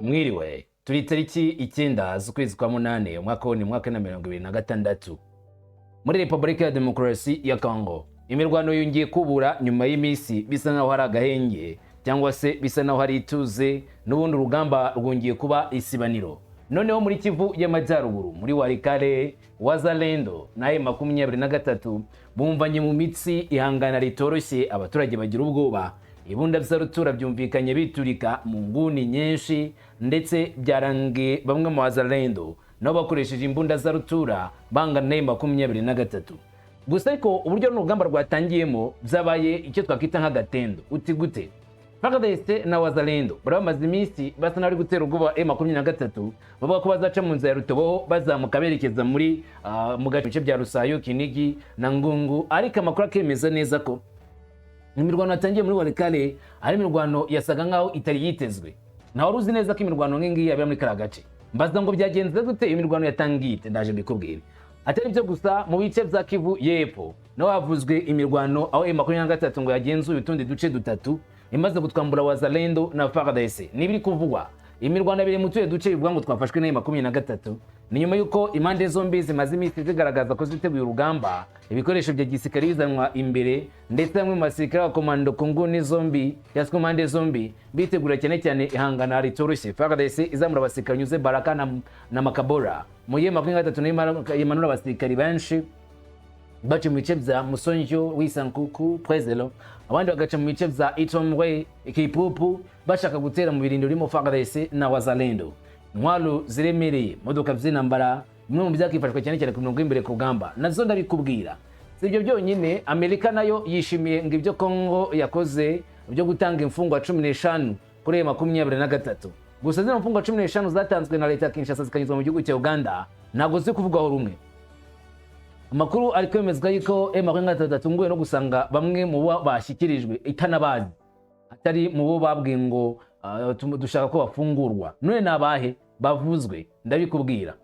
Mwiriwe, turi tariki 9 z'ukwezi kwa munane umwaka wa 2026 muri Repubulika ya Demokarasi ya Congo. Imirwano yongeye kubura nyuma y'imisi bisa naho hari agahenge cyangwa se bisa naho hari ituze, n'ubundi urugamba rwongeye kuba isibaniro. Noneho muri Kivu y'Amajyaruguru muri Walikale, Wazalendo na M23 bumvanye mu mitsi ihangana ritoroshye, abaturage bagira ubwoba. Ibunda by'arutura byumvikanye biturika mu nguni nyinshi, ndetse byarangiye bamwe mu Wazalendo nabo bakoresheje imbunda z'arutura bangana na M23. Gusa ariko uburyo n'urugamba rwatangiyemo byabaye icyo twakita nk'agatendo. Uti gute? FARDC na Wazalendo baramaze iminsi basa n'ari gutera ubwoba M23, bavuga ko bazaca mu nzira ya Rutobo bazamuka berekeza muri mu gace bya Rusayo, Kinigi na Ngungu, ariko amakuru akemeza neza ko imirwano yatangiye muri Walikale ari imirwano yasaga nkaho itari yitezwe. Naho ruzi neza ko imirwano nk'ingiyi yabera muri kara gace. Mbaza ngo byagenze gute imirwano yatangiye? Ndaje mbikubwira. Atari byo gusa, mu bice bya Kivu y'Epfo naho havuzwe imirwano aho M23 ngo yagenzuye utundi duce dutatu imaze gutwambura Wazalendo na FARDC. Nibiri kuvugwa imirwano abiri mu tuye duce bivuga ngo twafashwe na M23 ni nyuma yuko impande zombi zimaze iminsi zigaragaza ko ziteguye urugamba, ibikoresho bya gisirikare bizanwa imbere, ndetse bamwe mu basirikare ba komando ku nguni zombi cyangwa impande zombi bitegura cyane cyane ihangana ritoroshye. FARDC izamura abasirikare nyuze Baraka na Makabora mu M23 yimanura abasirikare benshi bace mu bice bya Musonjo, Wisankuku, Prezelo, abandi bagaca mu bice bya Itomwe, Ikipupu bashaka gutera mu birindiro birimo FARDC na Wazalendo. Intwaro ziremereye, modoka z'intambara, bimwe mu byakifashwe cyane cyane ku mirongo imbere ku rugamba, nazo ndabikubwira. Si ibyo byonyine, Amerika nayo yishimiye ngo ibyo Congo yakoze byo gutanga imfungwa 15 kuri M23. Gusa zino mfungwa 15 zatanzwe na leta ya Kinshasa zikanyuzwa mu gihugu cya Uganda ntago ziri kuvugwaho rumwe. Amakuru ari kwemezwa yuko M23 atunguwe no gusanga bamwe mu bo bashyikirijwe itanabazi, atari mu bo babwiye ngo dushaka ko bafungurwa. None nabahe bavuzwe? Ndabikubwira.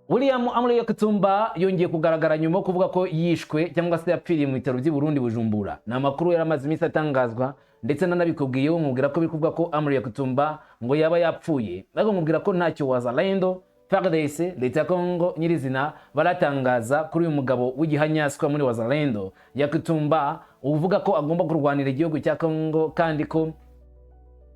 William Amuri Yakutumba yongeye kugaragara nyuma kuvuga ko yishwe cyangwa se yapfiriye mu bitaro by'i Burundi Bujumbura. Na makuru yaramaze iminsi atangazwa, ndetse nanabikubwiyeho mubwira ko bikuvugwa ko Amuri Yakutumba ngo yaba yapfuye, ariko mubwira ko ntacyo Wazalendo, FARDC, leta ya Congo nyirizina baratangaza kuri uyu mugabo w'igihanyaswa muri Wazalendo Yakutumba uvuga ko agomba kurwanira igihugu cya Congo, kandi ko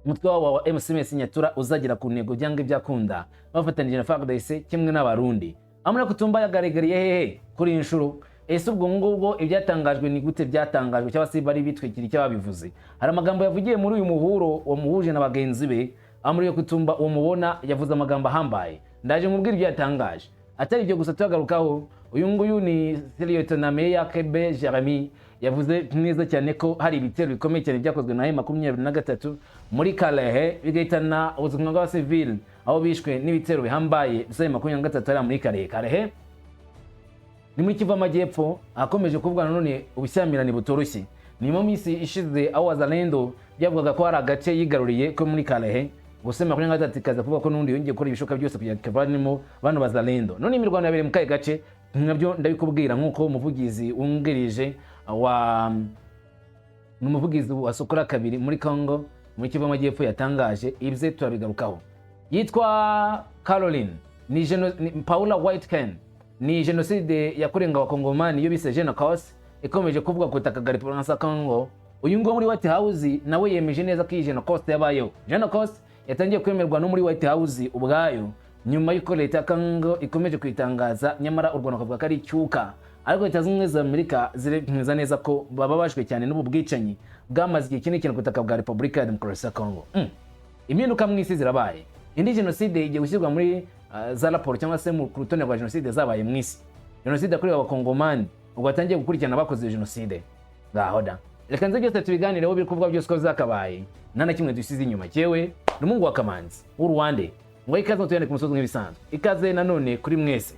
umutwe wa MCMS Nyatura uzagira ku ntego cyangwa ibyakunda bafatanije na FARDC kimwe n'abarundi. Amuri Yakutumba yagaragariye hehe kuri inshuro? Ese ubwo ngubwo ibyatangajwe ni gute byatangajwe cyangwa se bari bitwikira icyo babivuze? Hari amagambo yavugiye muri uyu muhuro wamuhuje na bagenzi be. Amuri Yakutumba umubona yavuze amagambo ahambaye, ndaje mubwira ibyo yatangaje. Atari ibyo gusa tuyagarukaho, uyu nguyu ni Lieutenant Meya Kebe Jeremy yavuze neza cyane ko hari ibitero bikomeye cyane byakozwe na M23 muri Kalehe bigahitana ubuzima bw'abasivili, aho bishwe n'ibitero bihambaye bya M23 ari muri Kalehe. Kalehe ni muri Kivu y'Amajyepfo, akomeje kuvuga none ubushyamirane butoroshye. Ni mu minsi ishize aho Wazalendo byavugaga ko hari agace yigaruriye ko muri Kalehe, gusa M23 ikaza kuvuga ko n'undi yongeye gukora ibishoboka byose kugira ngo kavanemo bano Wazalendo. None imirwano yabereye mu kaye gace nabyo ndabikubwira, nk'uko umuvugizi wungirije n'umuvugizi wa Sokora kabiri muri Congo muri Kivu y'Amajyepfo yatangaje. Ibyo turabigarukaho. Yitwa Caroline ni Paula Whitecan, ni genocide yakorewe abakongomani iyo bise Genocide, ikomeje kuvuga ku butaka bwa Repubulika ya Congo. Uyu ngo muri White House nawe yemeje neza ko iyi Genocide yabayeho. Genocide yatangiye kwemerwa no muri White House ubwayo nyuma y'uko leta ya Congo ikomeje kwitangaza, nyamara u Rwanda kavuga ko ari icyuka. Ariko leta z'ubumwe za Amerika ziremeza neza ko bababajwe cyane n'ubu bwicanyi bwamaze igihe kinini cyane ku butaka bwa Repubulika ya Demokarasi ya Congo. Impinduka mu isi zirabaye. Indi genocide igiye gushyirwa muri za raporo cyangwa se mu rutonde rwa genocide zabaye mu isi. Genocide yakorewe abakongomani ubwo batangiye gukurikirana abakoze genocide. Ngaho da, reka nze byose tubiganireho biri kuvuga byose ko zakabaye, nta na kimwe dusize inyuma. Cyewe n'umungu wa Kamanzi w'Urwande ngo ikaze tuyane ku musozi nk'ibisanzwe. Ikaze nanone kuri mwese.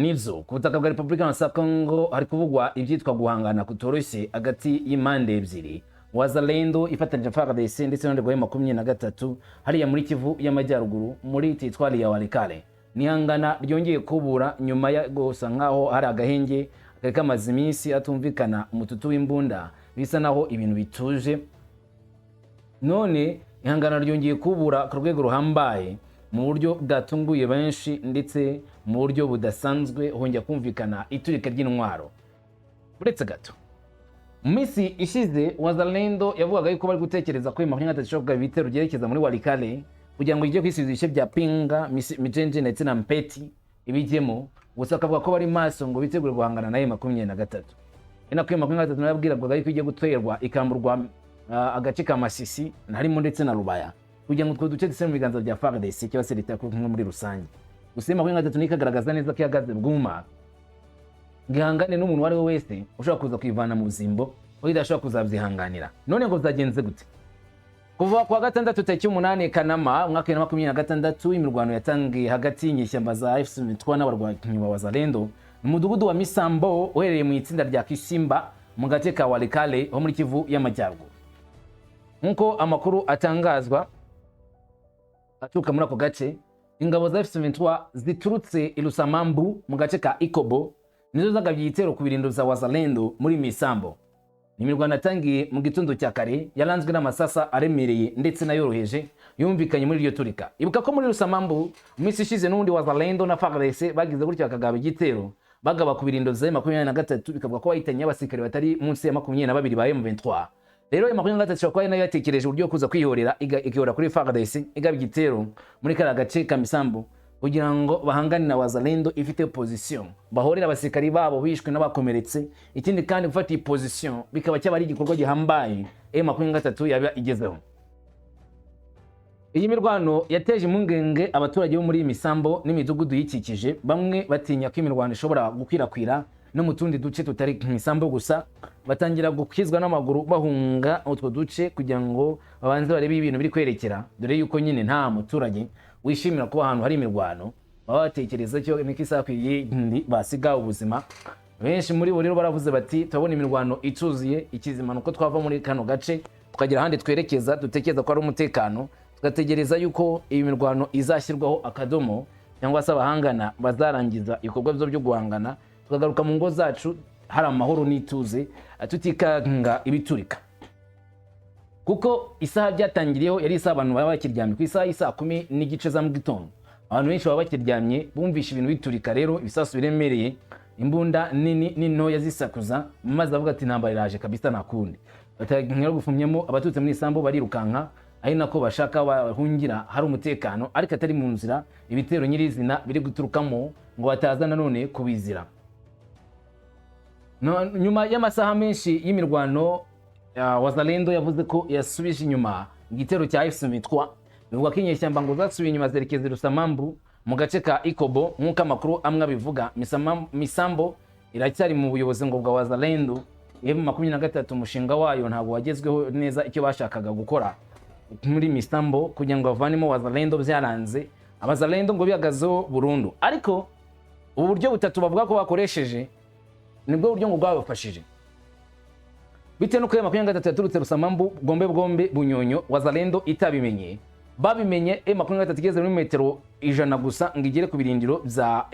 nivyo ku butaka bwa Repubulika ya Congo hari kuvugwa ibyitwa guhangana kutoroshye hagati y'impande ebyiri, Wazalendo ifatanyije FARDC ndetse n'undi gwa M23 hariya muri Kivu y'Amajyaruguru muri teritwari ya Walikale. Nihangana ryongeye kubura nyuma ya gusa nkaho hari agahenge kamaze iminsi atumvikana umututu w'imbunda, bisa naho ibintu bituje. None ihangana ryongeye kubura ku rwego ruhambaye mu buryo bwatunguye benshi ndetse mu buryo budasanzwe, hongera kumvikana iturika ry'intwaro. Uretse gato mu minsi ishize Wazalendo yavugaga yuko bari gutekereza ko M23 ishobora ibitero byerekeza muri Walikale kugira ngo ijye kwisubiza ibice bya Pinga, Mijenje ndetse na Mpeti ibijyemo, gusa akavuga ko bari maso ngo bitegure guhangana na M23. Ina ko M23 yabwiraga yuko igiye gutwerwa ikamburwa agace ka Masisi harimo ndetse na Rubaya kugira ngo duce duse mu biganza bya FARDC cyangwa se leta kumwe muri rusange. Gusa M23 nikagaragaza neza ko yagaze bwuma gihangane n'umuntu wari we wese ushobora kuza kwivana mu buzimbo udashobora kuzabyihanganira. None ngo zagenze gute? Kuva kwa 6 Kanama mwaka wa 2026 imirwano yatangiye hagati y'inyeshyamba za F23 n'abarwanyi ba Wazalendo mu mudugudu wa Misambo uherereye mu itsinda rya Kisimba mu gace ka Walikale ho muri Kivu y'Amajyaruguru. Nkuko amakuru atangazwa atuka muri ako gace, ingabo za F23 ziturutse Ilusamambu mu gace ka Ikobo nizo zagabye igitero ku birindiro za Wazalendo muri Misambo. Imirwano yatangiye mu gitondo cya kare yaranzwe n'amasasa aremereye ndetse nayoroheje yumvikanye muri iryo turika. Ibuka ko muri Ilusamambu umisi ishize n'undi Wazalendo na FARDC bagize gutya bakagaba igitero bagaba ku birindiro za M23 bikavuga ko bahitanye abasirikare batari munsi ya 22 ba M23. Rero M23 kwa nayo yatekereje uburyo kuza kwihorera igihora kuri FARDC igaba igitero muri kara gace ka Misambo kugira ngo bahangane na Wazalendo ifite position bahorera abasirikari babo bishwe n'abakomeretse. Ikindi kandi gufata position bikaba cyabari igikorwa gihambaye M23 yaba igezeho. Iyi mirwano yateje impungenge abaturage bo muri Misambo n'imidugudu yikikije, bamwe batinya ko imirwano ishobora gukwirakwira no mu tundi duce tutari Misambo gusa, batangira gukizwa n'amaguru bahunga utwo duce kugira ngo babanze barebe ibintu biri kwerekera, dore yuko nyine nta muturage wishimira kuba ahantu hari imirwano baba batekereza cyo niki sakwiye basiga ubuzima. Benshi muri bo rero baravuze bati turabona imirwano ituziye ikizima nuko twava muri kano gace tukagira handi twerekeza, dutekereza ko ari umutekano, tugategereza yuko iyi mirwano izashyirwaho akadomo cyangwa se abahangana bazarangiza ibikorwa byo guhangana, tukagaruka mu ngo zacu hari amahoro n'ituze tutikanga ibiturika. Kuko isaha byatangiriyeho yari isaha abantu baba bakiryamye ku isaha y'isa 10 n'igice za mu gitondo. Abantu benshi baba bakiryamye bumvisha ibintu biturika, rero ibisasu biremereye, imbunda nini n'into yazisakuza, maze avuga ati intambara iraje kabisa nakundi. Batangira gufumyemo abatutse muri Isambo barirukanka, ari nako bashaka bahungira hari umutekano, ariko atari mu nzira ibitero nyirizina biri guturukamo ngo batazana none kubizira. Nyuma y'amasaha menshi y'imirwano Wazalendo yavuze ko yasubije inyuma igitero cya F23. Bivuga ko inyeshyamba ngo zasubiye inyuma zerekeza Ilusamambu mu gace ka Ikobo nk'uko amakuru amwe bivuga. Misambo iracyari mu buyobozi ngo bwa Wazalendo. M23 umushinga wayo ntabwo wagezweho neza icyo bashakaga gukora muri Misambo kugira ngo bavanemo Wazalendo byaranze. Abazalendo ngo bihagazeho burundu, ariko uburyo butatu bavuga ko bakoresheje nibwo buryo ngo bwabafashije. Bitewe nuko M23 yaturutse Ilusamambu Gombe Bunyonyo, Wazalendo itabimenye. Babimenye M23 igeze muri metero 100 gusa ngo igere ku birindiro za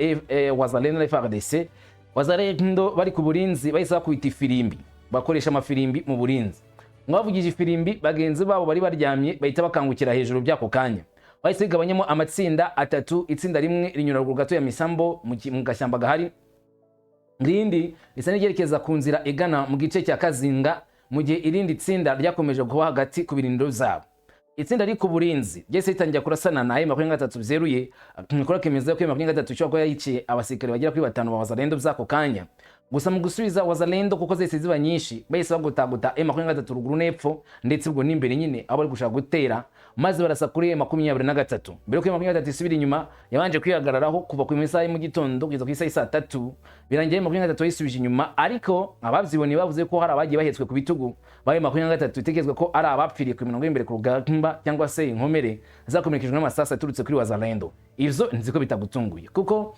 Wazalendo na FARDC. Wazalendo bari ku burinzi bahise kwita ifirimbi, bakoresha amafirimbi mu burinzi. Mwavugije ifirimbi bagenzi babo bari baryamye bahita bakangukira hejuru byako kanya. Bahise bigabanyemo amatsinda 3, itsinda rimwe rinyura ruguru gato ya Misambo mu gashyamba gahari, irindi risa n'iryerekeza ku nzira igana mu gice cya Kazinga, mu gihe irindi tsinda ryakomeje kuba hagati ku birindiro zabo. Itsinda riri ku burinzi ryese ritangira kurasana na M23 byeruye, akora kemeza ko M23 cyo ko yayikiye abasirikare bagera kuri 5 ba Wazalendo byako kanya. Gusa mu gusubiza Wazalendo kuko zese ziba nyinshi bahise bagutaguta M23 ruguru n'epfo ndetse ubwo n'imbere nyine abo bari gushaka gutera, maze barasa kuri M23. Mbere ko M23 isubira inyuma yabanje kwihagararaho kuva ku isaha mu gitondo kugeza ku isaha 3, birangiye M23 yisubije inyuma, ariko ababyibonye bavuze ko hari abagiye bahetswe ku bitugu baye M23 itegezwe ko ari abapfiriye ku mirongo imbere ku rugamba cyangwa se inkomere zakomerekejwe n'amasasa aturutse kuri Wazalendo. Ivyo nziko bitagutunguye kuko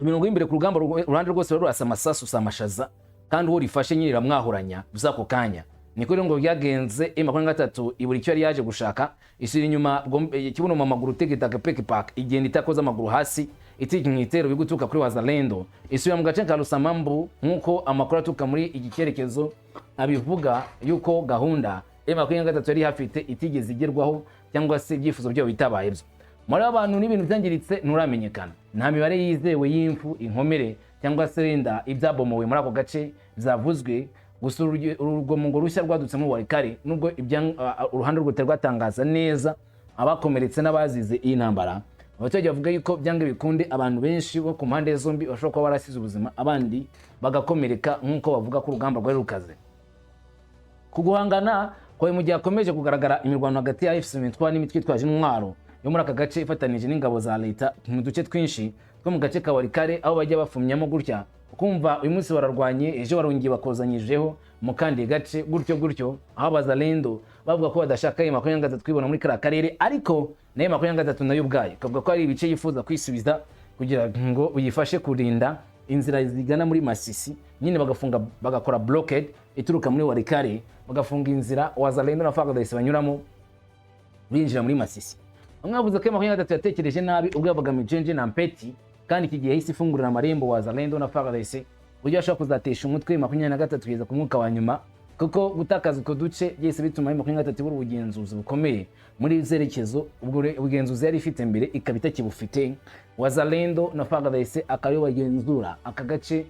imirongo y'imbere ku rugamba uruhande rwose rurasa amasasu samashaza kandi uwo rifashe nyine riramwahuranya byako kanya. Niko rero ngo byagenze M23 iburi cyo yari yaje gushaka isiri inyuma kibuno mu maguru tegeta peke pack igenda itakoza amaguru hasi itiki mwitero bigutuka kuri Wazalendo isuya mu gace ka Rusamambu nkuko amakuru atuka muri iki cyerekezo abivuga yuko gahunda M23 yari hafite itigeze igerwaho cyangwa se ibyifuzo byo bitabaye byo. Muri abantu n'ibintu byangiritse nturamenyekana, nta mibare yizewe y'imfu inkomere cyangwa se wenda ibyabomowe muri ako gace byavuzwe. Gusa urugomo ngo rushya rwadutse mu Walikale nubwo uruhande rwo rwatangaza neza abakomeretse n'abazize iyi ntambara. Abaturage bavuga yuko byange bikunde abantu benshi bo ku mpande zombi bashobora kuba barasize ubuzima abandi bagakomereka nk'uko bavuga ko urugamba rwari rukaze. Kuguhangana kwa mu gihe akomeje kugaragara imirwano hagati ya FC23 n'imitwe itwaje intwaro yo muri aka gace ifatanije n'ingabo za leta mu duce twinshi two mu gace ka Walikale aho bajya bafumyamo gutya kumva uyu munsi bararwanye ejo barongeye bakozanyijeho mu kandi gace gutyo aho Wazalendo bavuga ko badashaka M23 twibona muri kara karere, ariko nayo M23 nayo ubwayo kavuga ko ari ibice yifuza kwisubiza kugira ngo uyifashe kurinda inzira zigana muri Masisi, nyine bagakora blockade ituruka muri Walikale bagafunga inzira Wazalendo na FARDC banyuramo binjira muri Masisi. Bamwe bavuze ko M23 yatekereje nabi ubwo yabaga Mijenje na Mpeti, kandi iki gihe yahise ifungurira amarembo Wazalendo na FARDC buryo ashaka kuzatesha umutwe M23 kugeza ku mwuka wa nyuma, kuko gutakaza uko duce byese bituma M23 buri ubugenzuzi bukomeye muri zerekezo ubwo ubugenzuzi yari ifite mbere ikabita kibufite. Wazalendo na FARDC akayo bagenzura aka gace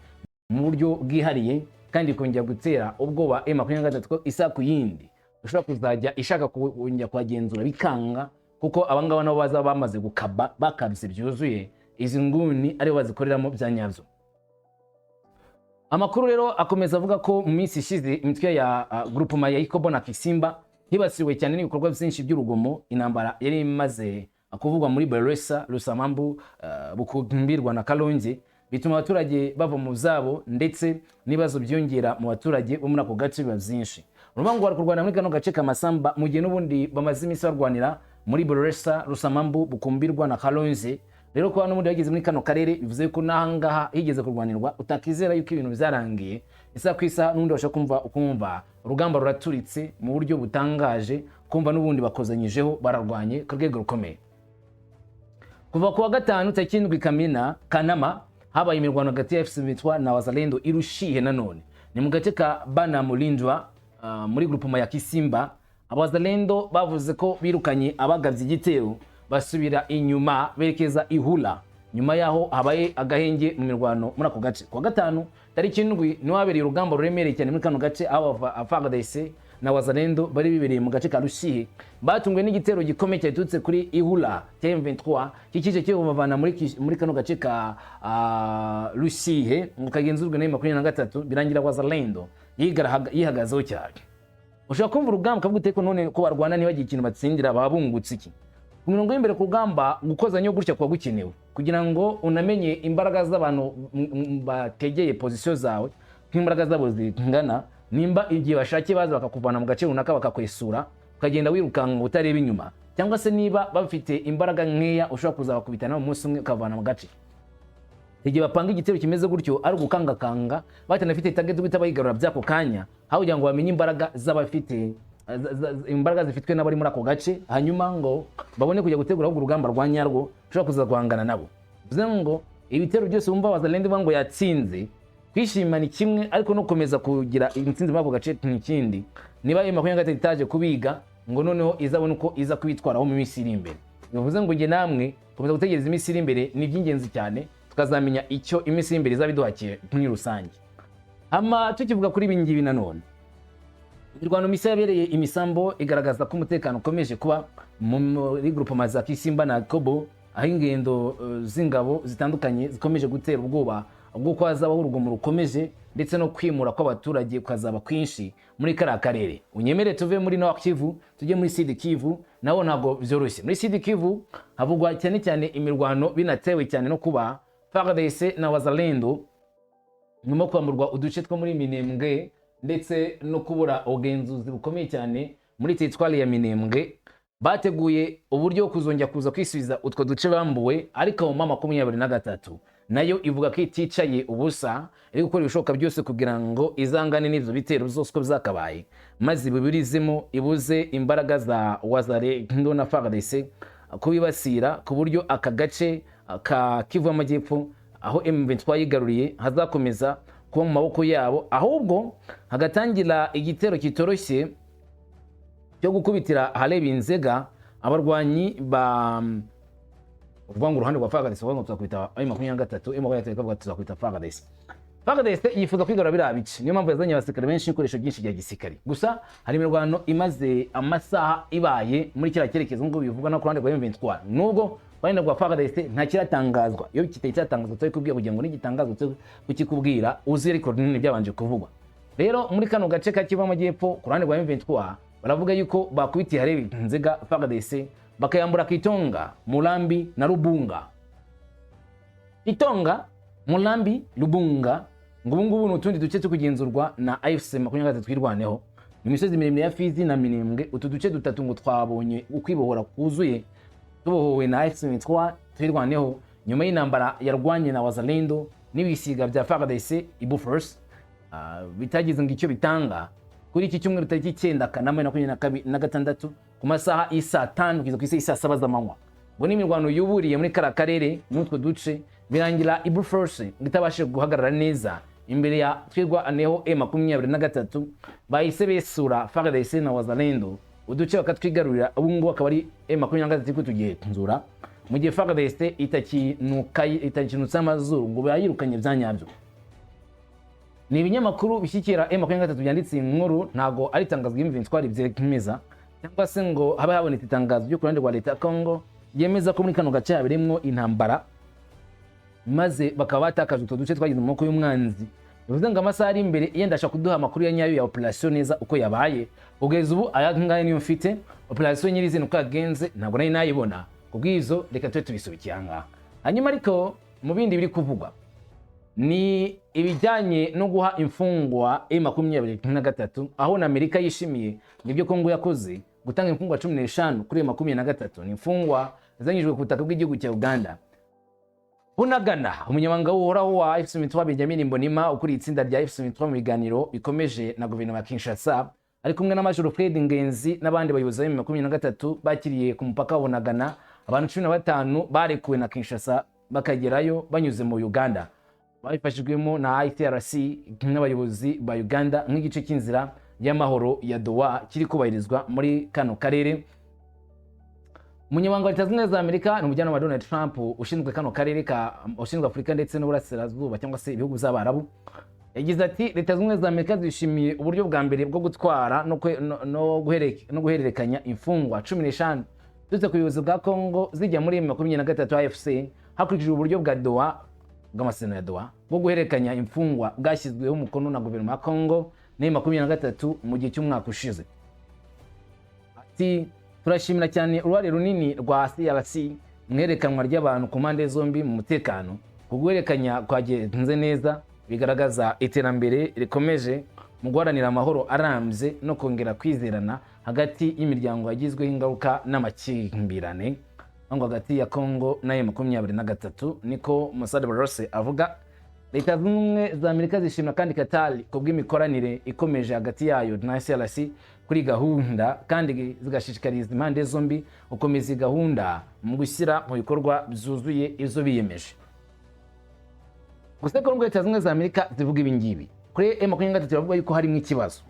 mu buryo bwihariye kandi kongera gutera ubwoba M23 isa ku yindi ushobora kuzajya ishaka kongera kwagenzura bikanga, kuko abangaba nabo baza bamaze gukaba bakabise byuzuye izi nguni ari bazikoreramo byanyabyo. Amakuru rero akomeza avuga ko mu minsi ishize imitwe ya groupement ya Ikobo na Kisimba hibasiwe cyane n'ibikorwa byinshi by'urugomo. Intambara yari imaze kuvugwa muri Beresa, Rusamambu, Bukumbirwa na Kalonge bituma abaturage bava mu zabo ndetse nibazo byongera mu baturage bo muri ako gace biba byinshi. Urubango rwa kurwana muri kano gace ka Masamba mu gihe n'ubundi bamaze iminsi barwanira muri Beresa, Rusamambu, Bukumbirwa na Kalonge. Rero ko hano muri yageze muri kano karere bivuze ko nahangaha higeze kurwanirwa utakizera yuko ibintu byarangiye isa kwisa n'undi bashaka kumva urugamba ruraturitse mu buryo butangaje, kumva n'ubundi bakozanyijeho bararwanye ku rwego rukomeye. Kuva ku wa gatanu tariki 7 Kanama habaye imirwano hagati ya FC23 na Wazalendo irushihe nanone ni mu gace ka Banamulindwa muri groupement ya Kisimba. Abazalendo bavuze ko birukanye abagavye igitero basubira inyuma berekeza Ihula. Nyuma yaho habaye agahenge mu mirwano muri ako gace. Kwa gatanu tariki 7 niho habereye urugamba ruremereye cyane muri kano gace aho FARDC na Wazalendo bari bibereye mu gace ka Rushihe batungwe n'igitero gikomeye cyatutse kuri Ihula M23 kikije cyo bavana muri kano gace ka Rushihe mukagenzurwe na M23 birangira Wazalendo yihagazeho cyane. Ushaka kumva urugamba kavuga uteko none ko barwana niba gikintu batsindira babungutse iki ku mirongo y'imbere ku rugamba gukozanya gutya kwa gukenewe kugira ngo unamenye imbaraga z'abantu bategeye position zawe nk'imbaraga zabo zingana, nimba igihe bashake baza bakakuvana mu gace runaka bakakwesura ukagenda wirukanga utareba inyuma, cyangwa se niba bafite imbaraga nkeya ushobora kuzabakubitana mu munsi umwe ukavana mu gace. Igihe bapanga igitero kimeze gutyo ari gukangakanga batanafite target guhita bayigarura byako kanya, aho kugira ngo bamenye imbaraga z'abafite imbaraga zifitwe n'abari muri ako gace, hanyuma ngo babone kujya gutegura urugamba rwa nyarwo ushobora kuza guhangana nabo. Bivuze ngo ibitero byose bumva Wazalendo bango yatsinze kwishimana kimwe, ariko no komeza kugira intsinzi muri ako gace n'ikindi. Niba M23 itaje kubiga ngo noneho izabona uko iza kubitwaraho mu minsi iri imbere. Bivuze ngo nge namwe komeza gutegereza iminsi iri imbere ni by'ingenzi cyane, tukazamenya icyo iminsi iri imbere izabiduhakiye muri rusange. Tukivuga kuri ibingibi nanone imirwano misa yabereye Imisambo igaragaza ko umutekano ukomeje kuba muri groupement za Kisimba na Kobo, aho ingendo z'ingabo zitandukanye zikomeje gutera ubwoba ubwo kwazabaho urugomo rukomeje ndetse no kwimura kw'abaturage kwazaba kwinshi muri kara karere. Unyemere tuve muri Nord Kivu tujye muri Sud Kivu, naho ntago byoroshye. Muri Sud Kivu havugwa cyane cyane imirwano binatewe cyane no kuba FARDC na Wazalendo nyuma kwamurwa uduce two muri Minembwe ndetse no kubura ubugenzuzi bukomeye cyane muri teritwari ya Minembwe. Bateguye uburyo kuzongera kuza kwisubiza utwo duce bambuwe, ariko mu 2023 nayo ivuga ko iticaye ubusa iri gukora ibishoboka byose kugira ngo izangane n'ivyo bitero zose uko byakabaye, maze ibiburizemo ibuze imbaraga za Wazalendo na FARDC kubibasira, ku buryo aka gace ka Kivu y'Amajyepfo aho M23 yigaruriye hazakomeza kuba mu maboko yabo, ahubwo hagatangira igitero kitoroshye cyo gukubitira ahareba Inzega abarwanyi ba uvuga ngo uruhande rwa FARDC ngo tuzakwita M23 M23 tuzakwita FARDC. FARDC yifuza kwigarura biriya bice, niyo mpamvu yazanye abasirikare benshi n'ibikoresho byinshi bya gisirikare. Gusa hari imirwano imaze amasaha ibaye muri kiriya cyerekezo ngo bivugwa no ku ruhande rwa M23, nubwo bari rwa FARDC nta kiratangazwa. Iyo kitari cyatangazwa cyo kubwira kugira ngo n'igitangazwa cyo kukikubwira uzi, ariko nini byabanje kuvugwa. Rero muri kano gace ka Kivu y'Amajyepfo ku ruhande rwa M23 baravuga yuko bakubitiye hareba Inzega FARDC bakayambura Kitonga, Murambi na Lubunga. Kitonga, Murambi, Lubunga ngo ubungubu n'utundi duce cyo kugenzurwa na AFC 23 twirwaneho. Ni imisozi miremire ya Fizi na Minembwe, utu duce dutatu ngo twabonye ukwibohora kuzuye tubohowe na AFC 23 twirwaneho nyuma y'intambara yarwanye na Wazalendo n'ibisiga bya FARDC Ibufers bitagize ngo icyo bitanga kuri iki cyumweru tariki 9 Kanama 2026 ku masaha isa 5 kugeza ku isa 7 z'amanywa. Ngo n'imirwano yuburiye muri kara karere n'utwo duce birangira Ibufers ngitabashe guhagarara neza imbere ya twirwaneho M23 bahise besura FARDC na Wazalendo, uduce bakatwigarurira. Ubu ngo akaba ari M23 kutugiye nzura mu gihe FARDC itakinutsa amazuru ngo bayirukanye byanyabyo. Ni ibinyamakuru bishyikira M23 byanditse inkuru, ntago ari tangazo y'M23 byemeza cyangwa se ngo habe habonetse itangazo ryo kurande rwa leta ya Congo yemeza ko muri kano gace habirimo intambara, maze bakaba batakaje utwo duce twagize mu moko y'umwanzi. Bivuze ngo amasaha ari imbere yendasha kuduha amakuru ya nyayo ya operation neza uko yabaye. Ugeze ubu aya ngaye niyo mfite operation nyirizina uko yagenze ntabwo nari nayibona, kubwizo reka twe tubisubikiye ngaha. Hanyuma ariko mu bindi biri kuvugwa ni ibijyanye no guha imfungwa M23, aho na Amerika yishimiye nibyo Kongo yakoze gutanga imfungwa 15 kuri M23. Ni imfungwa zanyijwe ku butaka bw'igihugu cya Uganda. Bunagana umunyamabanga uhoraho wa AFC 23 Benjamin Mbonima ukuri itsinda rya AFC 23 mu biganiro bikomeje na guverinoma ya Kinshasa ari kumwe na Major Fred Ngenzi n'abandi bayobozi ba M23 bakiriye ku mupaka wa Bunagana abantu 15 barekuwe na Kinshasa bakagerayo banyuze mu Uganda, babifashijwemo na ICRC n'abayobozi ba Uganda nk'igice cy'inzira y'amahoro ya Doha kiri kubahirizwa muri kano karere. Umunyamabanga wa Leta Zunze Ubumwe za Amerika ni umujyanama wa Donald Trump ushinzwe kano karere ushinzwe Afurika ndetse n'Uburasirazuba cyangwa se ibihugu by'Abarabu, yagize ati Leta Zunze Ubumwe za Amerika zishimiye uburyo bwa mbere bwo gutwara no guhererekanya imfungwa 15 ndetse ku buyobozi bwa Congo zijya muri M23 AFC hakurikijwe uburyo bwa Doha bw'amasezerano ya Doha bwo guhererekanya imfungwa bwashyizweho umukono na guverinoma ya Congo na M23 mu gihe cy'umwaka ushize. Ati turashimira cyane uruhare runini rwa CRC mwerekanwa ry'abantu ku mpande zombi mu mutekano. Kuguhererekanya kwagenze neza bigaragaza iterambere rikomeje mu guharanira amahoro arambye no kongera kwizerana hagati y'imiryango yagizweho ingaruka n'amakimbirane ngo hagati ya Congo na M23, niko Musade Barose avuga. Leta Zunze Ubumwe za Amerika zishimira kandi Qatar kubw'imikoranire ikomeje hagati yayo na CRC kuri gahunda, kandi zigashishikariza impande zombi ukomeza gahunda mu gushyira mu bikorwa byuzuye izo biyemeje. Gusa ko Leta Zunze Ubumwe za Amerika zivuga ibingibi kuri M23 bavuga yuko harimo ikibazo.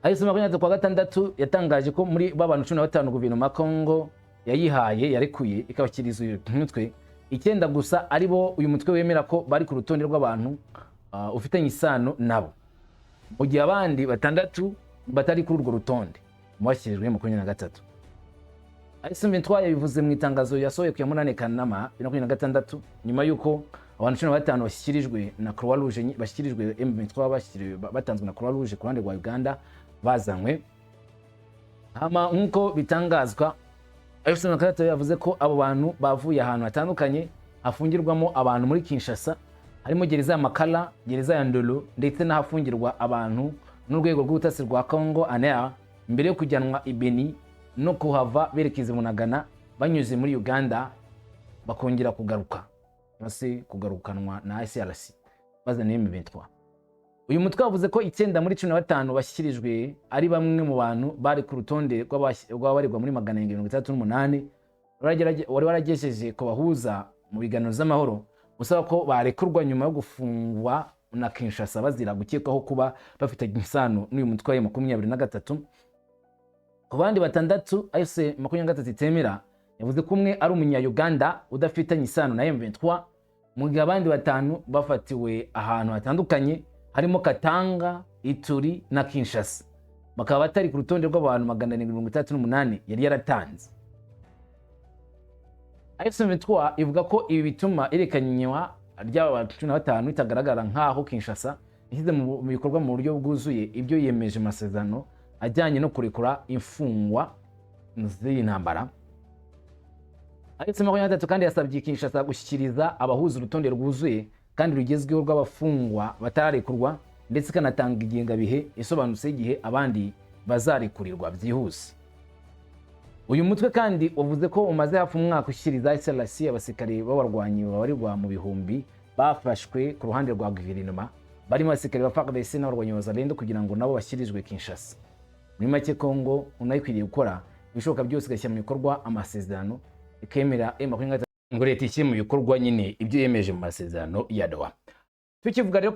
AFC 23 kwa gatandatu yatangaje ko muri babantu 15 guverinoma ya Congo yayihaye yarekuye ikabakiriza umutwe 9 gusa aribo uyu mutwe wemera ko bari ku rutonde rw'abantu ufitanye isano nabo, mu gihe abandi batandatu batari kuri urwo rutonde mwashyirijwe mu 23. AFC 23 yabivuze mu itangazo yasohoye ku ya 8 Kanama 2026 nyuma yuko abantu 15 bashyikirijwe na Croix Rouge bashyikirijwe M23 batanzwe na Croix Rouge ku ruhande rwa Uganda bazanywe. Hama nkuko bitangazwa AFC 23 yavuze ko abo bantu bavuye ahantu hatandukanye hafungirwamo abantu muri Kinshasa, harimo gereza ya Makala, gereza ya Ndolo ndetse n'ahafungirwa abantu n'urwego rw'ubutasi rwa Congo ANR mbere yo kujyanwa i Beni no kuhava berekeza Bunagana banyuze muri Uganda bakongera kugaruka. base kugarukanwa na ICRC bazaniye M23. Uyu mutwe wavuze ko 9 muri 15 bashyikirijwe ari bamwe mu bantu bari ku rutonde rw'ababarirwa muri 738 wari waragejeje ko bahuza mu biganiro z'amahoro usaba ko barekurwa nyuma yo gufungwa na Kinshasa bazira gukekwaho kuba bafite isano n'uyu mutwe wa M23. Ku bandi batandatu AFC 23 itemera yavuze ko umwe ari umunya-Uganda udafitanye isano na M23, mu gihe abandi batanu bafatiwe ahantu hatandukanye harimo Katanga, Ituri na Kinshasa, bakaba batari ku rutonde rw'abantu 738 yari yaratanze. AFC 23 ivuga ko ibi bituma irekanywa ry'aba 15 itagaragara nkaho Kinshasa ishyize mu bikorwa mu buryo bwuzuye ibyo yemeje amasezerano ajyanye no kurekura imfungwa z'iyi ntambara. AFC 23 kandi yasabye Kinshasa gushyikiriza abahuza urutonde rwuzuye kandi rugezweho rw'abafungwa batararekurwa, ndetse kanatanga ingengabihe isobanutse igihe abandi bazarekurirwa byihuse. Uyu mutwe kandi wavuze ko umaze hafi umwaka ushyikiriza ICRC abasirikare b'abarwanyi babarirwa mu bihumbi bafashwe ku ruhande rwa guverinoma, barimo abasirikare ba FARDC n'abarwanyi ba Zalendo kugira ngo nabo bashyirizwe Kinshasa. Muri make Kongo unayikwiriye gukora ibishoboka byose igashyira mu bikorwa amasezerano ikemera M23 ngo leta ishyire mu bikorwa nyine ibyo yemeje mu masezerano ya Doha. Tukivuga rero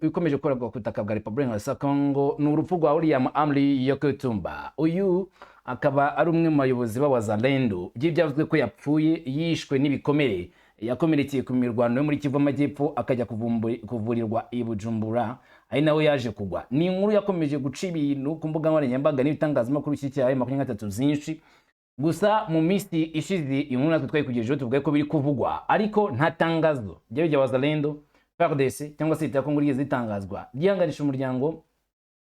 bikomeje gukorerwa ku butaka bwa Repubulika ya Kongo ni urupfu rwa William Amri Yakutumba. Uyu akaba ari umwe mu bayobozi b'Abazalendo by'ibyavuzwe ko yapfuye yishwe n'ibikomere yakomerekeye ku mirwano yo muri Kivu Amajyepfo akajya kuvurirwa i Bujumbura, ari nawe yaje kugwa. Ni inkuru yakomeje guca ibintu ku mbuga nkoranyambaga n'ibitangazamakuru cy'icyaha M23 zinshi. Gusa mu minsi ishize inkuru natwe twayikugejejeho tuvuga ko biri kuvugwa, ariko nta tangazo ry'abajya Abazalendo, FARDC cyangwa se leta ya Kongo rigeze zitangazwa ryihanganisha umuryango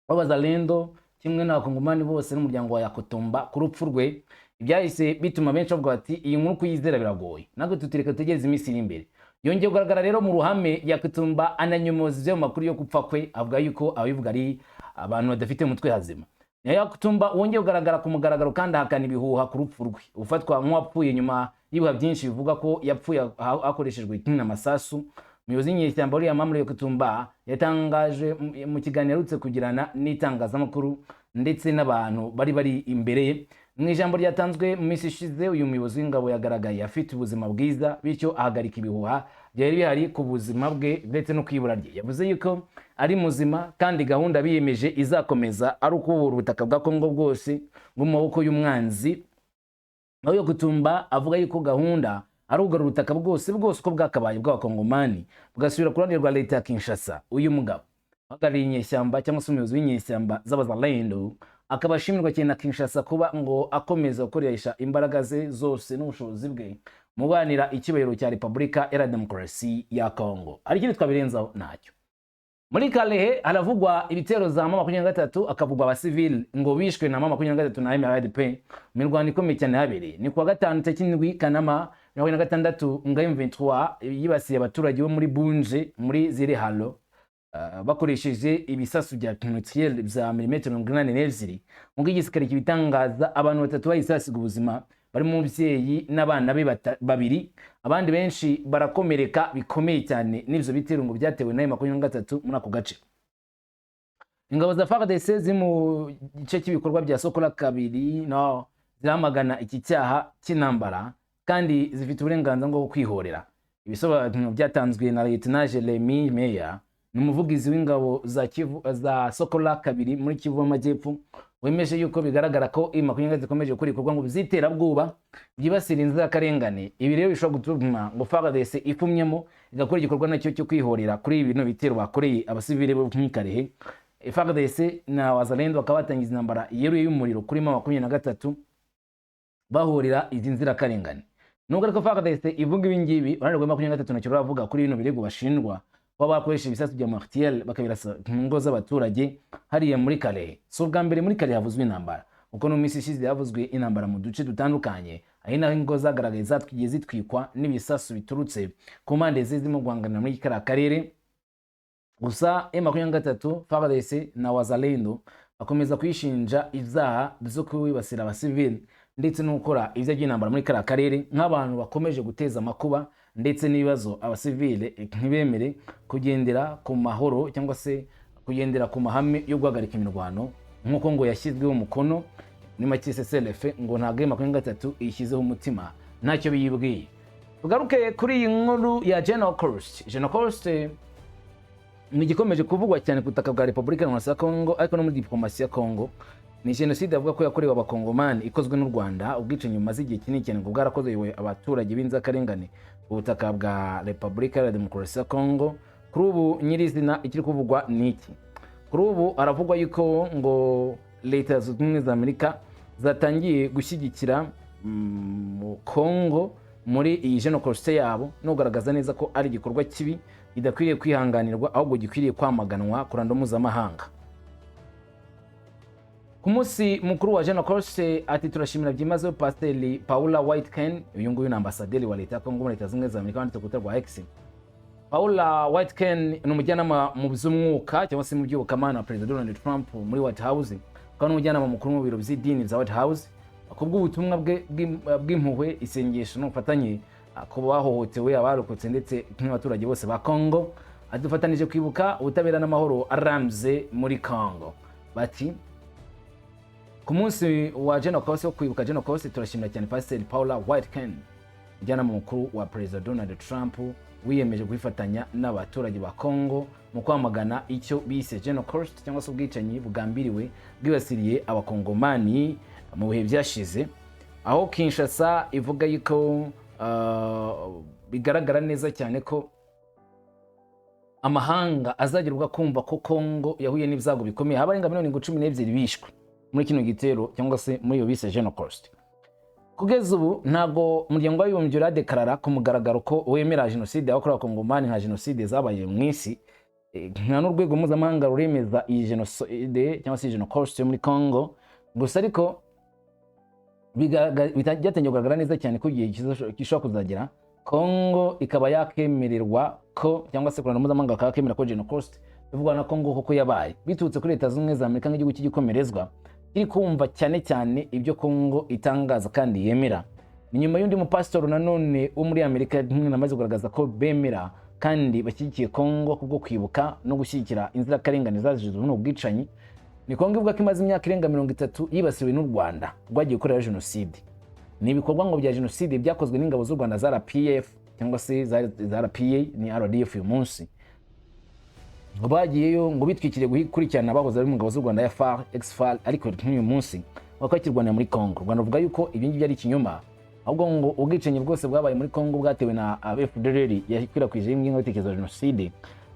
w'Abazalendo kimwe n'abakongomani bose n'umuryango wa Yakutumba ku rupfu rwe. Ibyahise bituma benshi bavuga ati iyi nkuru kuyizera biragoye, natwe tutireka tutegereze iminsi iri imbere. Yongeye kugaragara rero mu ruhame Yakutumba ananyomoza ibyo makuru yo gupfa kwe, avuga yuko abivuga ari abantu badafite umutwe hazima. Yakutumba wongeye kugaragara ku mugaragaro kandi ahakana ibihuha ku rupfu rwe, ufatwa nk'uwapfuye nyuma y'ibihuha byinshi bivuga ko yapfuye hakoreshejwe n'amasasu. Umuyobozi w'inyeshyamba William Amri Yakutumba yatangaje mu kiganiro yarutse kugirana n'itangazamakuru ndetse n'abantu bari imbere ye. Mu ijambo ryatanzwe mu minsi ishize, uyu muyobozi w'ingabo yagaragaye afite ubuzima bwiza, bityo ahagarika ibihuha byari bihari ku buzima bwe ndetse no kwibura rye. Yavuze yuko ari muzima kandi gahunda biyemeje izakomeza ari ukubura ubutaka bwa Kongo bwose mu maboko y'umwanzi. Aho Yakutumba avuga yuko gahunda ari ugarura ubutaka bwose uko bwakabaye bw'abakongomani bugasubira ku ruhande rwa leta ya Kinshasa. Uyu mugabo uhagarariye inyeshyamba cyangwa se umuyobozi w'inyeshyamba z'Abazalendo akaba ashimirwa cyane na Kinshasa kuba ngo akomeza gukoresha imbaraga ze zose n'ubushobozi bwe mubanira icyubahiro cya Repubulika ya Demokarasi ya Kongo. Ari ikindi twabirenzaho ntacyo. Muri Kalehe haravugwa ibitero za M23, akavugwa abasivili ngo bishwe na M23 na MRDP mu mirwano ikomeye cyane yabereye. Ni kuwa gatanu tariki 7 Kanama 2026 ngo M23 yibasiye abaturage bo muri Bunje muri Zirehalo bakoresheje ibisasu bya nucleaire bya mm82 ngo igisirikare kibitangaza abantu batatu bahisiga ubuzima barimo umubyeyi n'abana be babiri, abandi benshi barakomereka bikomeye cyane n'ivyo bitero ngo byatewe na M23 muri ako gace. Ingabo za FARDC ziri mu gice cy'ibikorwa bya Sokola kabiri ziramagana iki cyaha cy'intambara kandi zifite uburenganzira bwo kwihorera. Ibisobanuro byatanzwe na Lieutenant Jeremy Meyer, n'umuvugizi w'ingabo za Sokola kabiri muri Kivu Amajyepfo, wemeje yuko bigaragara ko M23 ikomeje gukora ibikorwa ngo biziterabwoba byibasira inzirakarengane. Ibi rero bishobora gutuma ngo FARDC ifumyemo igakora igikorwa nacyo cyo kwihorera kuri ibi bintu bitero bakoreye abasivile bo mu Kalehe. FARDC na Wazalendo bakaba batangiza intambara yeruye y'umuriro kuri M23 bahorera izi nzirakarengane. Nubwo ariko FARDC ivuga ibi ngibi, uruhande rwa M23 nacyo ruravuga kuri bino birego bashinjwa kuba bakoresha ibisasu bya mortier bakabirasa mu ngo z'abaturage hariya muri Kalehe. So ubwa mbere muri Kalehe havuzwe intambara, uko no minsi ishize havuzwe intambara mu duce dutandukanye, ari naho ingo zagaragaye zatwigiye zitwikwa n'ibisasu biturutse ku mpande zirimo guhangana muri kara karere. Gusa M23, FARDC na Wazalendo bakomeza kwishinja ivyaha byo kwibasira abasivili ndetse no gukora ivyo by'intambara muri kara karere nk'abantu bakomeje guteza amakuba ndetse n'ibibazo abasivile ntibemere kugendera ku mahoro cyangwa se kugendera ku mahame yo guhagarika imirwano nk'uko ngo yashyizweho umukono muri make CCLF ngo nta M23 ishyizeho umutima ntacyo biyibwiye. Tugaruke kuri iyi nkuru ya General Cost. General Cost ni gikomeje kuvugwa cyane ku butaka bwa Repubulika Iharanira Kongo ariko no muri diplomasi ya Kongo. Ni jenoside avuga ko yakorewe abakongomani ikozwe n'u Rwanda, ubwicanyi bumaze igihe kinini cyane ngo bwarakorewe abaturage b'inzakarengane ku butaka bwa Repubulika ya Demokarasi ya Kongo. Kuri ubu nyirizina ikiri kuvugwa ni iki? Kuri ubu aravugwa yuko ngo Leta Zunze Ubumwe za Amerika zatangiye gushyigikira Kongo muri iyi genocide yabo no kugaragaza neza ko ari igikorwa kibi kidakwiriye kwihanganirwa ahubwo gikwiriye kwamaganwa ku ruhando mpuzamahanga. Ku munsi mukuru wa genocide ati turashimira byimazeyo Pasiteri Paula Whiteken, uyu nguyu ni ambasaderi wa Leta ya Kongo muri Leta Zunze Ubumwe za Amerika wanditse ku rukuta rwa X. Paula Whiteken ni umujyanama mu by'umwuka cyangwa se mu by'ubukamana Perezida Donald Trump muri White House, akaba n'umujyanama mukuru mu biro by'idini bya White House. Kubw'ubutumwa bw'impuhwe, isengesho n'ubufatanye ku bahohotewe, abarokotse ndetse n'abaturage bose ba Kongo, adufatanije kwibuka ubutabera n'amahoro arambye muri Kongo. Bati ku munsi wa genocide wo kwibuka genocide turashimira cyane Pasiteri Paula Whiteken, umujyanama mukuru wa Perezida Donald Trump, wiyemeje kwifatanya n'abaturage ba Kongo mu kwamagana icyo bise genocide cyangwa se ubwicanyi bugambiriwe bwibasiriye abakongomani mu bihe byashize, aho Kinshasa ivuga yuko bigaragara neza cyane ko amahanga azagerwa kumva ko Kongo yahuye n'ibyago bikomeye, abarenga 12 bishwe muri kino gitero cyangwa se muri iyo bise genocide. Kugeza ubu ntago umuryango w'abibumbye uradekarara ku mugaragaro ko wemera jenoside yakorewe abakongomani nka jenoside zabaye mu isi, nta n'urwego mpuzamahanga ruremeza iyi jenoside cyangwa se genocide muri Kongo. Gusa ariko byatangiye kugaragara neza cyane ko igihe gishobora kuzagera Kongo ikaba yakemererwa ko cyangwa se kurana mpuzamahanga bakakemera ko genocide bivugwa na Kongo koko yabaye, biturutse kuri Leta Zunze Ubumwe za Amerika nk'igihugu cy'igikomerezwa kiri kumva cyane cyane ibyo Kongo itangaza kandi yemera. Ni nyuma y'undi mupasitori nanone wo muri Amerika namaze kugaragaza ko bemera kandi bashyigikiye Kongo kubwo kwibuka no gushyigikira inzirakarengane zazijwe n'ubwicanyi. Ni Kongo ivuga ko imaze imyaka irenga 30 yibasiwe n'u Rwanda rwagiye gukorera jenoside. Ni ibikorwa ngo bya jenoside byakozwe n'ingabo z'u Rwanda za RPF cyangwa se za RPA ni RDF uyu munsi, ngo bagiyeyo ngo bitwikiriye gukurikirana abahoze ari mu ngabo z'u Rwanda ya FAR ex-FAR, ariko n'uyu munsi bakakirwanira muri Kongo. Rwanda ruvuga yuko ibyo ngibyo ari ikinyoma, ahubwo ngo ubwicanyi bwose bwabaye muri Kongo bwatewe na FDLR yakwirakwije ingengabitekerezo ya jenoside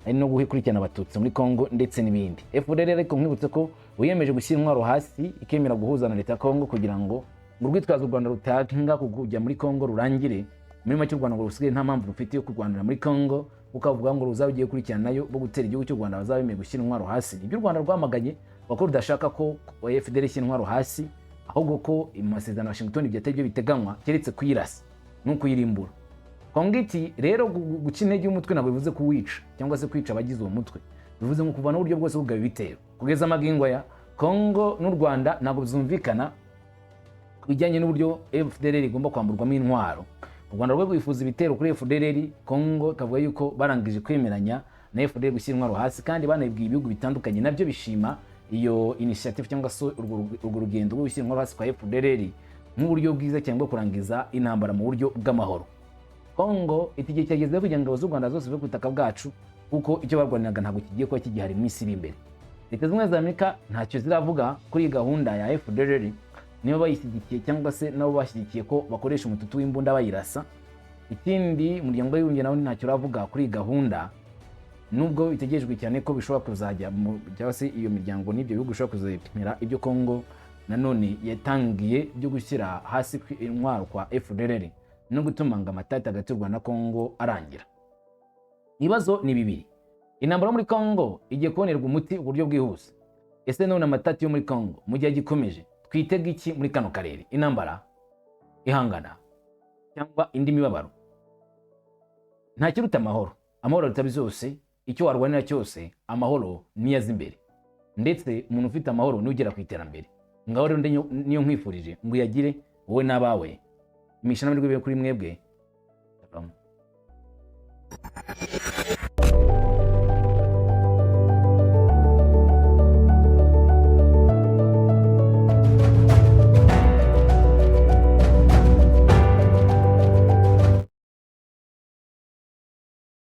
ari no gukurikirana abatutsi muri Kongo ndetse n'ibindi. FDLR ariko nkibutse ko wiyemeje gushyira intwaro hasi ikemera guhuza na Leta ya Kongo kugira ngo urwitwazo u Rwanda rutanga kujya muri Kongo rurangire. Muri make u Rwanda ngo rusigaye nta mpamvu rufite yo kurwanira muri Kongo, ukavuga ngo ruzagiye kurikirana nayo bo gutera igihugu cy'u Rwanda bazabemeye gushyira intwaro hasi. Ibyo u Rwanda rwamaganye bako rudashaka ko FDLR ishyira intwaro hasi, ahubwo ko amasezerano ya Washington byateye byo biteganywa keretse kuyirasa no kuyirimbura. Kongo iti rero guca intege y'umutwe ntabwo bivuze kuwica cyangwa se kwica abagize uwo mutwe, bivuze ngo kuvana uburyo bwose bugaba ibitero. Kugeza amagingo ya Kongo n'u Rwanda ntabwo bizumvikana kubijyanye n'uburyo FDLR igomba kwamburwamo intwaro. U Rwanda rwo rwifuza ibitero kuri FDLR, Kongo kavuga yuko barangije kwemeranya na FDLR gushyira intwaro hasi, kandi banabwiye ibihugu bitandukanye nabyo bishima iyo initiative cyangwa se urwo rugendo rwo gushyira intwaro hasi kwa FDLR nk'uburyo bwiza cyane bwo kurangiza intambara mu buryo bw'amahoro. Kongo igihe cyageze kugira ngo u Rwanda zose bive ku butaka bwacu, kuko icyo barwaniraga ntabwo kigiye kuba kigihari mu isi iri imbere. Leta Zunze Ubumwe za Amerika ntacyo ziravuga kuri gahunda ya FDLR, niyo bayishyigikiye cyangwa se nabo bashyigikiye ko bakoresha umututu w'imbunda bayirasa. Ikindi umuryango w'abibumbye nawo ntacyo uravuga kuri gahunda, nubwo bitegerejwe cyane ko bishobora kuzajya cyangwa se iyo miryango n'ibyo bihugu bishobora kuzemera ibyo Kongo nanone yatangiye byo gushyira hasi intwaro kwa FDLR no gutuma ngo amatati hagati y'u Rwanda na Kongo arangira. Ibibazo ni bibiri. Intambara muri Kongo igiye kubonerwa umuti uburyo bwihuse. Ese none amatati yo muri Kongo mu gihe gikomeje twitega iki muri kano karere? Intambara, ihangana cyangwa indi mibabaro? Nta kiruta amahoro. Amahoro rutabi zose, icyo warwanira cyose amahoro niyaza imbere, ndetse umuntu ufite amahoro ni ugera ku iterambere. Ngaho rero niyo nkwifurije ngo uyagire wowe n'abawe. Imishana muri kuri mwebwe.